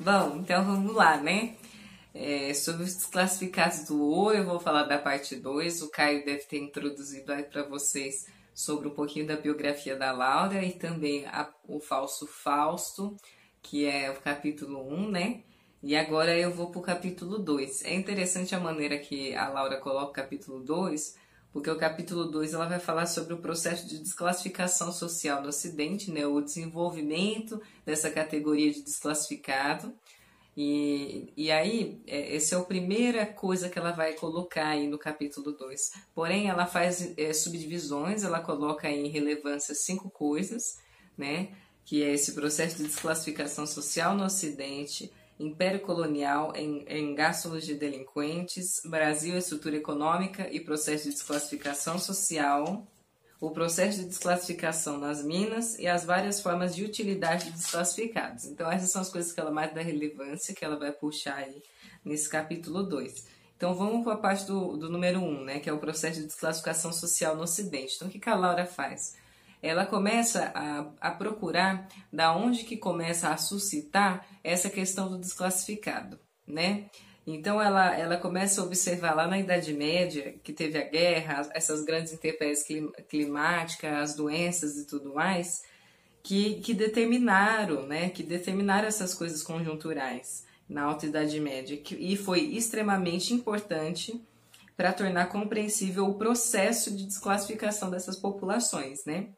Bom, então vamos lá, né? Sobre os desclassificados do ouro, eu vou falar da parte 2. O Caio deve ter introduzido aí para vocês sobre um pouquinho da biografia da Laura e também o falso Fausto, que é o capítulo 1, né? E agora eu vou para o capítulo 2. É interessante a maneira que a Laura coloca o capítulo 2, porque o capítulo 2 ela vai falar sobre o processo de desclassificação social no Ocidente, né? O desenvolvimento dessa categoria de desclassificado. E aí, essa é a primeira coisa que ela vai colocar aí no capítulo 2. Porém, ela faz subdivisões, ela coloca em relevância 5 coisas, né? Que é esse processo de desclassificação social no Ocidente, Império Colonial, engastos de delinquentes, Brasil, estrutura econômica e processo de desclassificação social, o processo de desclassificação nas minas e as várias formas de utilidade de desclassificados. Então, essas são as coisas que ela mais dá relevância, que ela vai puxar aí nesse capítulo 2. Então, vamos para a parte do número 1, né, que é o processo de desclassificação social no Ocidente. Então, o que a Laura faz? Ela começa a procurar da onde que começa a suscitar essa questão do desclassificado, né? Então ela começa a observar lá na Idade Média, que teve a guerra, essas grandes intempéries climáticas, as doenças e tudo mais, que determinaram, né? Que determinaram essas coisas conjunturais na Alta Idade Média, e foi extremamente importante para tornar compreensível o processo de desclassificação dessas populações, né?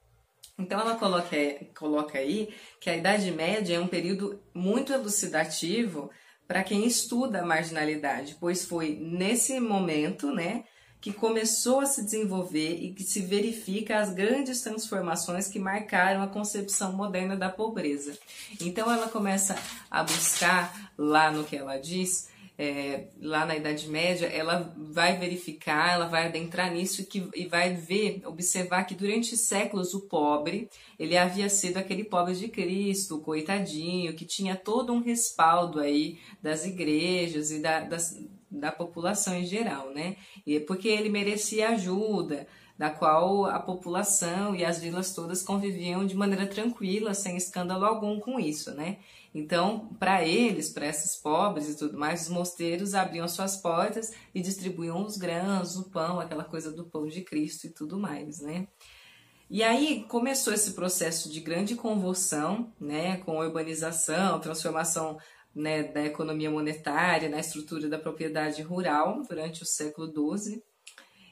Então ela coloca aí que a Idade Média é um período muito elucidativo para quem estuda a marginalidade, pois foi nesse momento, né, que começou a se desenvolver e que se verifica as grandes transformações que marcaram a concepção moderna da pobreza. Então ela começa a buscar lá no que ela diz, lá na Idade Média, ela vai verificar, ela vai adentrar nisso e vai observar que durante séculos o pobre, ele havia sido aquele pobre de Cristo, o coitadinho, que tinha todo um respaldo aí das igrejas e da população em geral, né? E porque ele merecia ajuda, da qual a população e as vilas todas conviviam de maneira tranquila, sem escândalo algum com isso, né? Então, para eles, para esses pobres e tudo mais, os mosteiros abriam suas portas e distribuíam os grãos, o pão, aquela coisa do pão de Cristo e tudo mais, né? E aí começou esse processo de grande convulsão, né, com urbanização, transformação, né, da economia monetária, na estrutura da propriedade rural durante o século XII.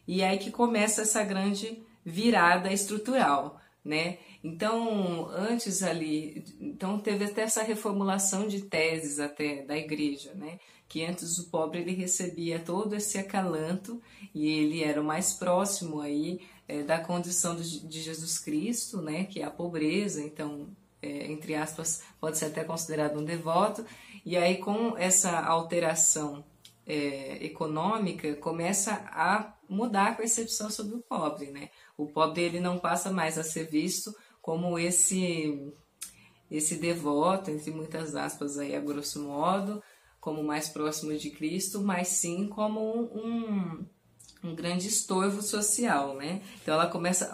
E aí que começa essa grande virada estrutural, né? Então, antes ali, então teve até essa reformulação de teses até da igreja, né? Que antes o pobre ele recebia todo esse acalanto e ele era o mais próximo aí da condição de Jesus Cristo, né? Que é a pobreza, então, entre aspas, pode ser até considerado um devoto. E aí com essa alteração econômica, começa a mudar a percepção sobre o pobre, né? O pobre ele não passa mais a ser visto como esse devoto, entre muitas aspas aí a grosso modo, como mais próximo de Cristo, mas sim como um grande estorvo social, né? Então ela começa,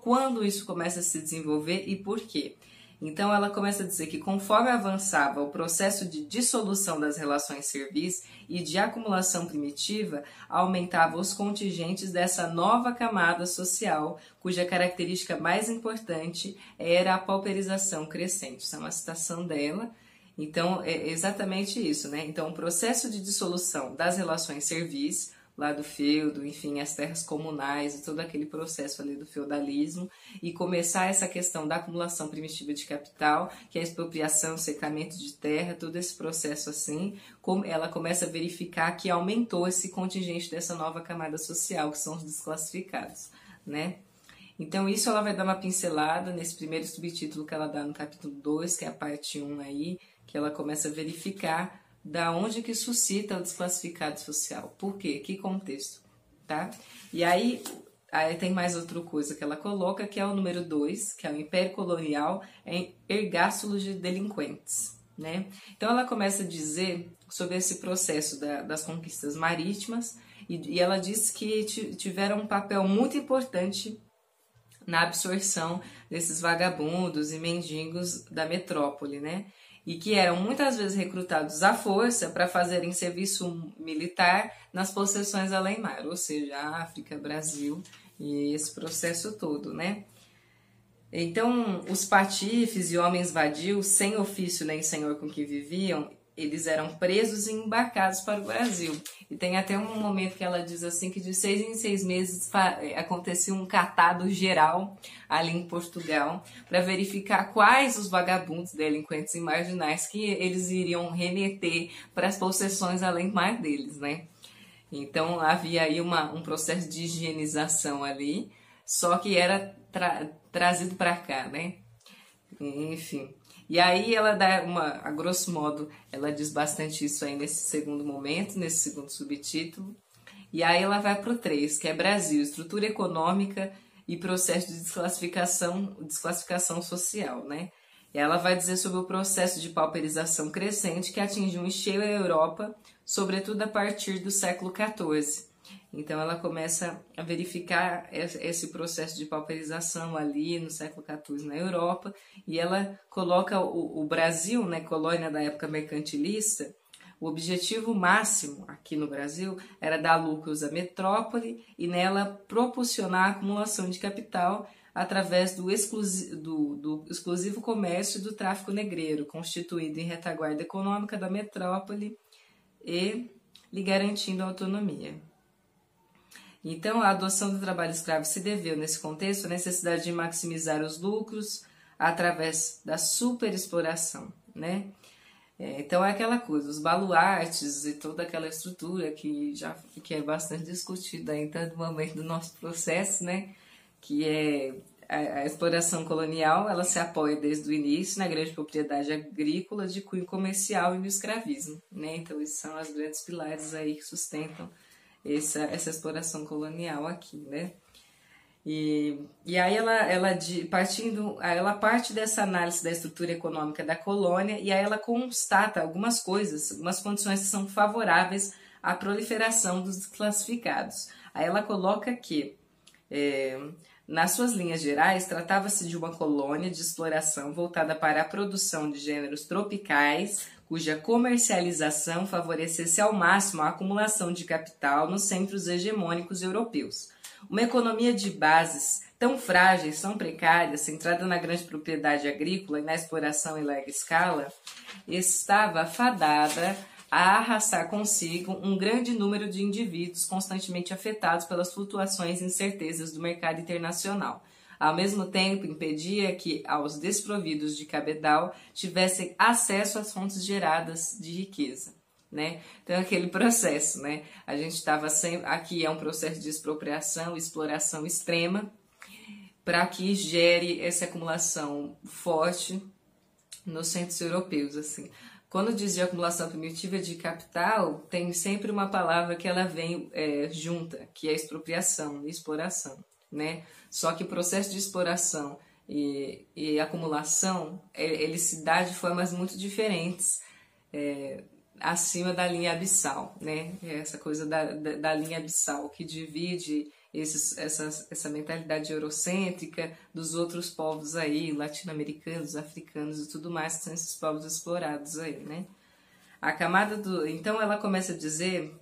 quando isso começa a se desenvolver e por quê? Então ela começa a dizer que conforme avançava o processo de dissolução das relações servis e de acumulação primitiva, aumentava os contingentes dessa nova camada social, cuja característica mais importante era a pauperização crescente. Isso é uma citação dela. Então é exatamente isso, né? Então o processo de dissolução das relações servis, lá do feudo, enfim, as terras comunais e todo aquele processo ali do feudalismo, e começar essa questão da acumulação primitiva de capital, que é a expropriação, secamento de terra, todo esse processo assim, ela começa a verificar que aumentou esse contingente dessa nova camada social, que são os desclassificados, né? Então isso ela vai dar uma pincelada nesse primeiro subtítulo que ela dá no capítulo 2, que é a parte 1 aí, que ela começa a verificar da onde que suscita o desclassificado social. Por quê? Que contexto? Tá? E aí tem mais outra coisa que ela coloca, que é o número 2, que é o Império Colonial em ergástulos de delinquentes. Né? Então ela começa a dizer sobre esse processo das conquistas marítimas e ela diz que tiveram um papel muito importante na absorção desses vagabundos e mendigos da metrópole, né? e que eram muitas vezes recrutados à força para fazerem serviço militar nas possessões além-mar, ou seja, África, Brasil e esse processo todo, né? Então, os patifes e homens vadios, sem ofício nem senhor com que viviam, eles eram presos e embarcados para o Brasil. E tem até um momento que ela diz assim que de 6 em 6 meses acontecia um catado geral ali em Portugal para verificar quais os vagabundos, delinquentes e marginais que eles iriam remeter para as possessões além-mar deles, né? Então havia aí um processo de higienização ali, só que era trazido para cá, né? Enfim. E aí ela dá a grosso modo, ela diz bastante isso aí nesse segundo momento, nesse segundo subtítulo. E aí ela vai para o 3, que é Brasil, estrutura econômica e processo de desclassificação social, né? E ela vai dizer sobre o processo de pauperização crescente que atingiu em cheio a Europa, sobretudo a partir do século XIV. Então ela começa a verificar esse processo de pauperização ali no século XIV na Europa, e ela coloca o Brasil, né, colônia da época mercantilista. O objetivo máximo aqui no Brasil era dar lucros à metrópole e nela propulsionar a acumulação de capital através do exclusivo comércio e do tráfico negreiro, constituído em retaguarda econômica da metrópole e lhe garantindo a autonomia. Então, a adoção do trabalho escravo se deveu, nesse contexto, à necessidade de maximizar os lucros através da superexploração, né? Então, é aquela coisa, os baluartes e toda aquela estrutura que é bastante discutida em tanto momento do nosso processo, né? Que é a exploração colonial, ela se apoia desde o início na grande propriedade agrícola de cunho comercial e no escravismo, né? Então, esses são os grandes pilares aí que sustentam essa exploração colonial aqui, né? E aí ela parte dessa análise da estrutura econômica da colônia e aí ela constata algumas coisas, algumas condições que são favoráveis à proliferação dos desclassificados. Aí ela coloca que, nas suas linhas gerais, tratava-se de uma colônia de exploração voltada para a produção de gêneros tropicais, cuja comercialização favorecesse ao máximo a acumulação de capital nos centros hegemônicos europeus. Uma economia de bases tão frágeis, tão precárias, centrada na grande propriedade agrícola e na exploração em larga escala, estava fadada a arrastar consigo um grande número de indivíduos constantemente afetados pelas flutuações e incertezas do mercado internacional. Ao mesmo tempo, impedia que aos desprovidos de cabedal tivessem acesso às fontes geradas de riqueza, né? Então, aquele processo, né? A gente estava sempre... Aqui é um processo de expropriação, exploração extrema, para que gere essa acumulação forte nos centros europeus, assim. Quando diz de acumulação primitiva de capital, tem sempre uma palavra que ela vem junta, que é expropriação e exploração, né? Só que o processo de exploração e acumulação, ele se dá de formas muito diferentes acima da linha abissal, né? Essa coisa da linha abissal que divide essa mentalidade eurocêntrica dos outros povos aí, latino-americanos, africanos e tudo mais, que são esses povos explorados aí, né? A camada Então ela começa a dizer,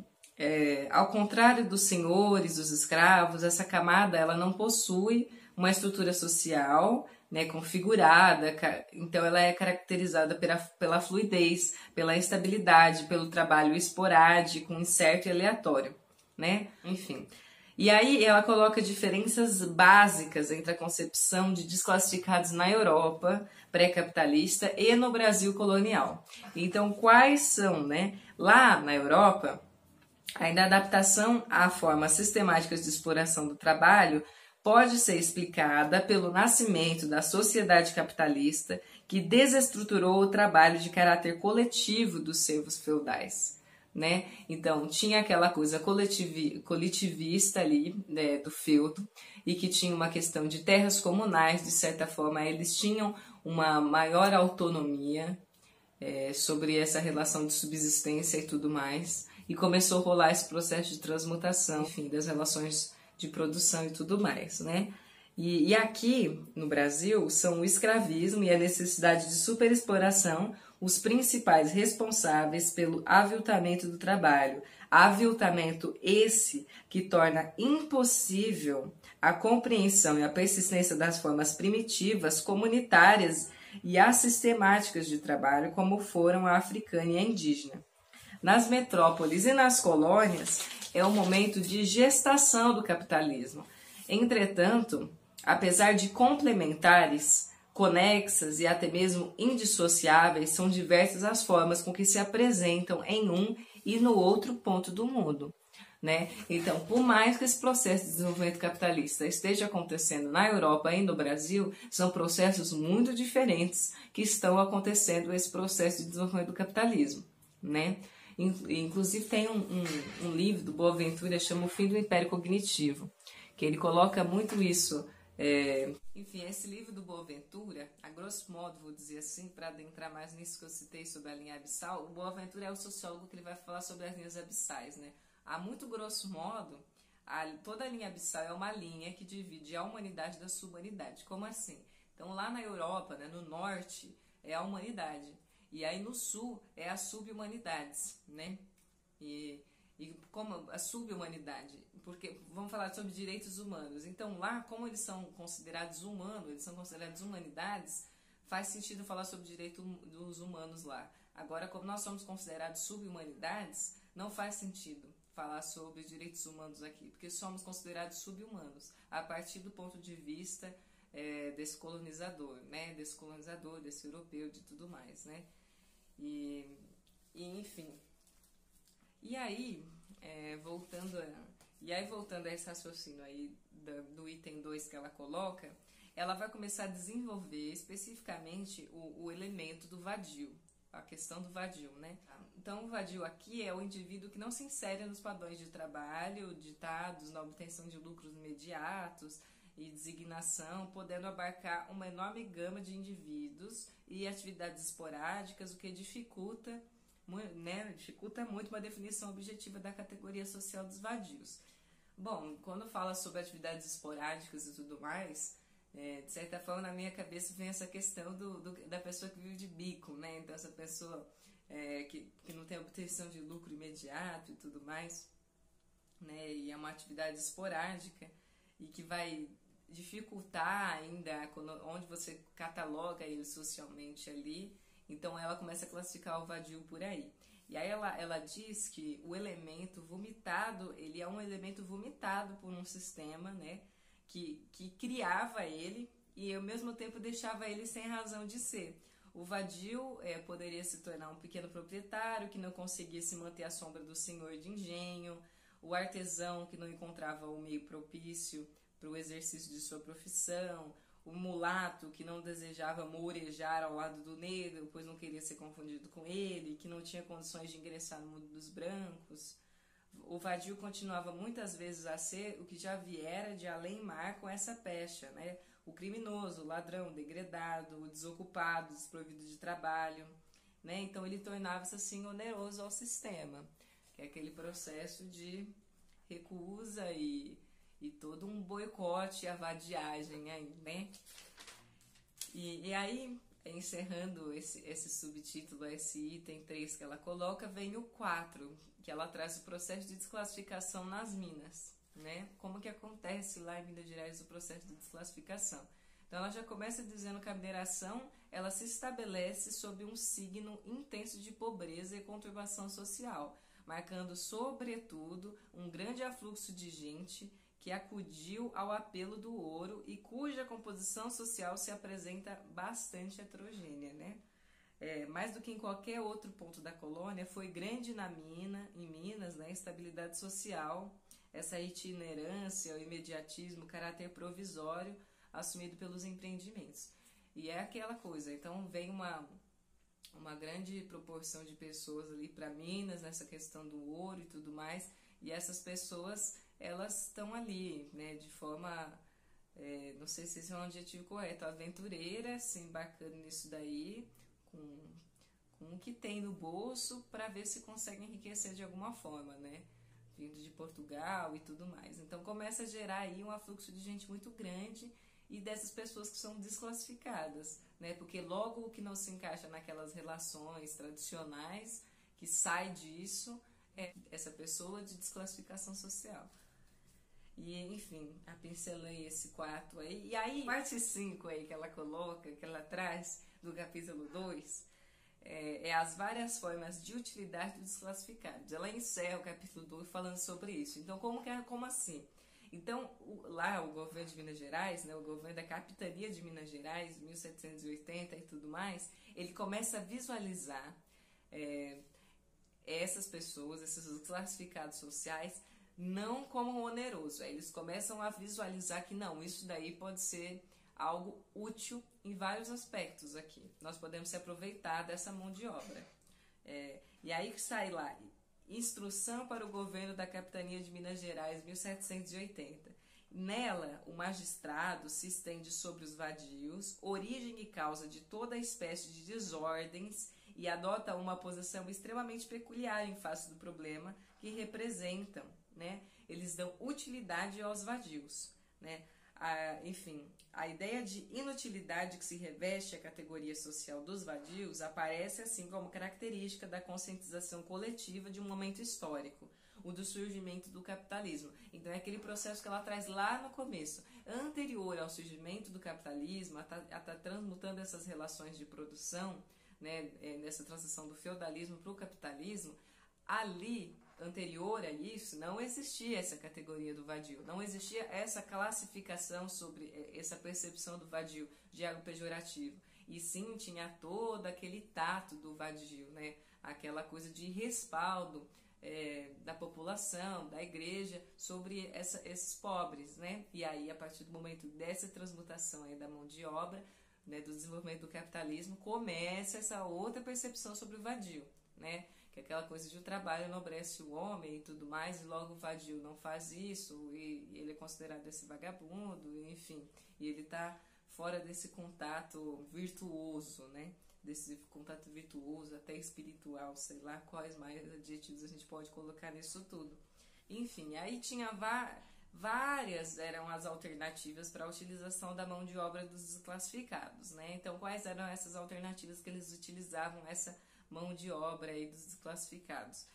ao contrário dos senhores, dos escravos, essa camada ela não possui uma estrutura social, né, configurada, então ela é caracterizada pela fluidez, pela estabilidade, pelo trabalho esporádico, incerto e aleatório, né? Enfim. E aí ela coloca diferenças básicas entre a concepção de desclassificados na Europa pré-capitalista e no Brasil colonial. Então, quais são, né? Lá na Europa, ainda a adaptação a formas sistemáticas de exploração do trabalho pode ser explicada pelo nascimento da sociedade capitalista que desestruturou o trabalho de caráter coletivo dos servos feudais, né? Então, tinha aquela coisa coletivista ali, né, do feudo, e que tinha uma questão de terras comunais, de certa forma, eles tinham uma maior autonomia sobre essa relação de subsistência e tudo mais, e começou a rolar esse processo de transmutação, enfim, das relações de produção e tudo mais, né? E aqui no Brasil são o escravismo e a necessidade de superexploração, os principais responsáveis pelo aviltamento do trabalho. Aviltamento esse que torna impossível a compreensão e a persistência das formas primitivas, comunitárias e assistemáticas de trabalho, como foram a africana e a indígena. Nas metrópoles e nas colônias, é o momento de gestação do capitalismo. Entretanto, apesar de complementares, conexas e até mesmo indissociáveis, são diversas as formas com que se apresentam em um e no outro ponto do mundo, né? Então, por mais que esse processo de desenvolvimento capitalista esteja acontecendo na Europa e no Brasil, são processos muito diferentes que estão acontecendo esse processo de desenvolvimento do capitalismo, né? Inclusive tem um livro do Boaventura, chama O Fim do Império Cognitivo, que ele coloca muito isso. Enfim, esse livro do Boaventura, a grosso modo, vou dizer assim, para adentrar mais nisso que eu citei sobre a linha abissal, o Boaventura é o sociólogo que ele vai falar sobre as linhas abissais, né? A muito grosso modo, toda a linha abissal é uma linha que divide a humanidade da subhumanidade. Como assim? Então, lá na Europa, né, no norte, é a humanidade. E aí no sul é as sub-humanidades, né? E como a sub-humanidade, porque vamos falar sobre direitos humanos. Então lá, como eles são considerados humanos, eles são considerados humanidades, faz sentido falar sobre direitos dos humanos lá. Agora, como nós somos considerados sub-humanidades, não faz sentido falar sobre direitos humanos aqui, porque somos considerados sub-humanos a partir do ponto de vista desse colonizador, né? Desse colonizador, desse europeu, de tudo mais, né? Enfim. E aí, voltando a esse raciocínio aí do item 2 que ela coloca, ela vai começar a desenvolver especificamente o elemento do vadio, a questão do vadio, né? Então, o vadio aqui é o indivíduo que não se insere nos padrões de trabalho ditados na obtenção de lucros imediatos e designação, podendo abarcar uma enorme gama de indivíduos e atividades esporádicas, o que dificulta muito uma definição objetiva da categoria social dos vadios. Bom, quando fala sobre atividades esporádicas e tudo mais, de certa forma na minha cabeça vem essa questão da pessoa que vive de bico, né? Então essa pessoa que não tem obtenção de lucro imediato e tudo mais, né? E é uma atividade esporádica e que vai dificultar ainda onde você cataloga ele socialmente ali. Então ela começa a classificar o vadio por aí. E aí ela diz que o elemento vomitado, ele é um elemento vomitado por um sistema, né, que criava ele e ao mesmo tempo deixava ele sem razão de ser. O vadio poderia se tornar um pequeno proprietário que não conseguia se manter à sombra do senhor de engenho, o artesão que não encontrava o meio propício para o exercício de sua profissão, o mulato que não desejava mourejar ao lado do negro, pois não queria ser confundido com ele, que não tinha condições de ingressar no mundo dos brancos. O vadio continuava muitas vezes a ser o que já viera de além-mar com essa pecha, né? O criminoso, o ladrão, o degredado, o desocupado, desprovido de trabalho, né? Então ele tornava-se assim oneroso ao sistema, que é aquele processo de recusa e todo um boicote à vadiagem aí, né? E aí, encerrando esse subtítulo, esse item 3 que ela coloca, vem o 4, que ela traz o processo de desclassificação nas minas, né? Como que acontece lá em Minas Gerais o processo de desclassificação. Então ela já começa dizendo que a mineração, ela se estabelece sob um signo intenso de pobreza e conturbação social, marcando sobretudo um grande afluxo de gente que acudiu ao apelo do ouro e cuja composição social se apresenta bastante heterogênea, né? Mais do que em qualquer outro ponto da colônia, foi grande em Minas, né, a estabilidade social, essa itinerância, o imediatismo, o caráter provisório assumido pelos empreendimentos. E é aquela coisa, então vem uma grande proporção de pessoas ali para Minas, nessa questão do ouro e tudo mais, e essas pessoas, elas estão ali, né, de forma, não sei se esse é um adjetivo correto, aventureira, se embarcando nisso daí, com o que tem no bolso, para ver se consegue enriquecer de alguma forma, né, vindo de Portugal e tudo mais. Então começa a gerar aí um afluxo de gente muito grande e dessas pessoas que são desclassificadas, né? Porque logo o que não se encaixa naquelas relações tradicionais, que sai disso, é essa pessoa de desclassificação social. E, enfim, a pincelei esse quarto aí. E aí, parte 5 aí que ela coloca, que ela traz do capítulo 2, é as várias formas de utilidade dos desclassificados. Ela encerra o capítulo 2 falando sobre isso. Então, como assim? Então, lá o governo de Minas Gerais, né, o governo da Capitania de Minas Gerais, 1780 e tudo mais, ele começa a visualizar essas pessoas, esses classificados sociais, não como oneroso. Eles começam a visualizar que não, isso daí pode ser algo útil em vários aspectos aqui. Nós podemos se aproveitar dessa mão de obra. E aí que sai lá, Instrução para o Governo da Capitania de Minas Gerais, 1780. Nela, o magistrado se estende sobre os vadios, origem e causa de toda espécie de desordens e adota uma posição extremamente peculiar em face do problema que representam, né? Eles dão utilidade aos vadios, né? Enfim, a ideia de inutilidade que se reveste a categoria social dos vadios aparece assim como característica da conscientização coletiva de um momento histórico, o do surgimento do capitalismo. Então é aquele processo que ela traz lá no começo, anterior ao surgimento do capitalismo, a tá transmutando essas relações de produção, né, nessa transição do feudalismo para o capitalismo. Ali, anterior a isso, não existia essa categoria do vadio, não existia essa classificação sobre essa percepção do vadio de algo pejorativo. E sim, tinha todo aquele tato do vadio, né? Aquela coisa de respaldo da população, da igreja, sobre esses pobres, né? E aí, a partir do momento dessa transmutação aí da mão de obra, né, do desenvolvimento do capitalismo, começa essa outra percepção sobre o vadio, né? Que é aquela coisa de o trabalho enobrece o homem e tudo mais, e logo o vadio não faz isso, e ele é considerado esse vagabundo, enfim, e ele tá fora desse contato virtuoso, né? Desse contato virtuoso, até espiritual, sei lá quais mais adjetivos a gente pode colocar nisso tudo. Enfim, aí tinha várias eram as alternativas para a utilização da mão de obra dos desclassificados, né? Então, quais eram essas alternativas que eles utilizavam essa mão de obra aí dos desclassificados?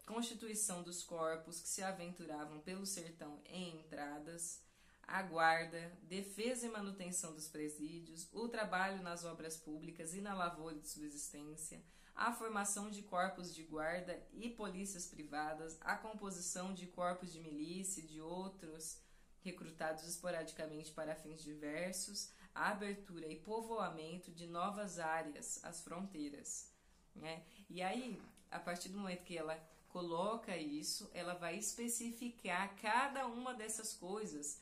Constituição dos corpos que se aventuravam pelo sertão em entradas, a guarda, defesa e manutenção dos presídios, o trabalho nas obras públicas e na lavoura de subsistência, a formação de corpos de guarda e polícias privadas, a composição de corpos de milícia e de outros recrutados esporadicamente para fins diversos, a abertura e povoamento de novas áreas, as fronteiras, né? E aí, a partir do momento que ela coloca isso, ela vai especificar cada uma dessas coisas,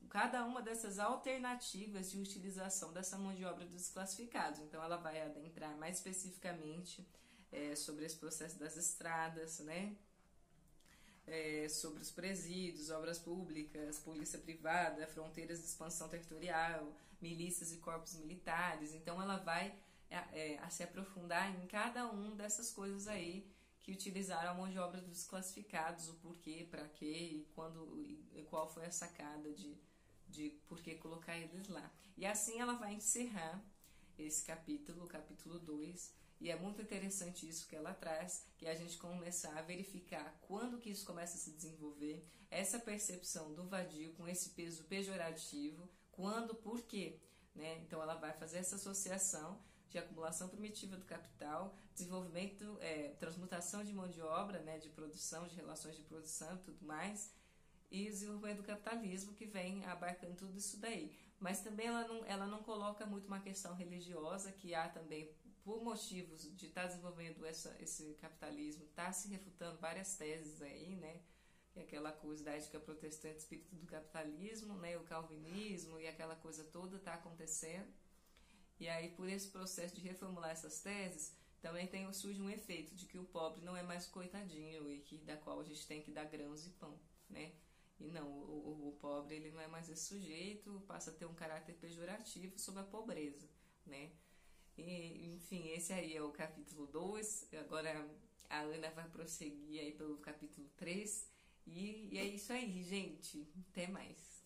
cada uma dessas alternativas de utilização dessa mão de obra dos desclassificados. Então, ela vai adentrar mais especificamente sobre esse processo das estradas, né? Sobre os presídios, obras públicas, polícia privada, fronteiras de expansão territorial, milícias e corpos militares. Então, ela vai a se aprofundar em cada uma dessas coisas aí que utilizaram a mão de obra dos desclassificados, o porquê, para quê e quando e qual foi a sacada de por que colocar eles lá. E assim ela vai encerrar esse capítulo, o capítulo 2, e é muito interessante isso que ela traz, que a gente começar a verificar quando que isso começa a se desenvolver, essa percepção do vadio com esse peso pejorativo, quando, por quê, né? Então ela vai fazer essa associação de acumulação primitiva do capital, desenvolvimento, transmutação de mão de obra, né, de produção, de relações de produção e tudo mais, e o desenvolvimento do capitalismo que vem abarcando tudo isso daí. Mas também ela não coloca muito uma questão religiosa, que há também, por motivos de estar desenvolvendo esse capitalismo, está se refutando várias teses aí, né, que é aquela coisa da ética protestante, espírito do capitalismo, né, o calvinismo e aquela coisa toda está acontecendo. E aí, por esse processo de reformular essas teses, também surge um efeito de que o pobre não é mais coitadinho e que da qual a gente tem que dar grãos e pão, né? E não, o pobre ele não é mais esse sujeito, passa a ter um caráter pejorativo sobre a pobreza, né? E, enfim, esse aí é o capítulo 2. Agora a Ana vai prosseguir aí pelo capítulo 3. E é isso aí, gente. Até mais.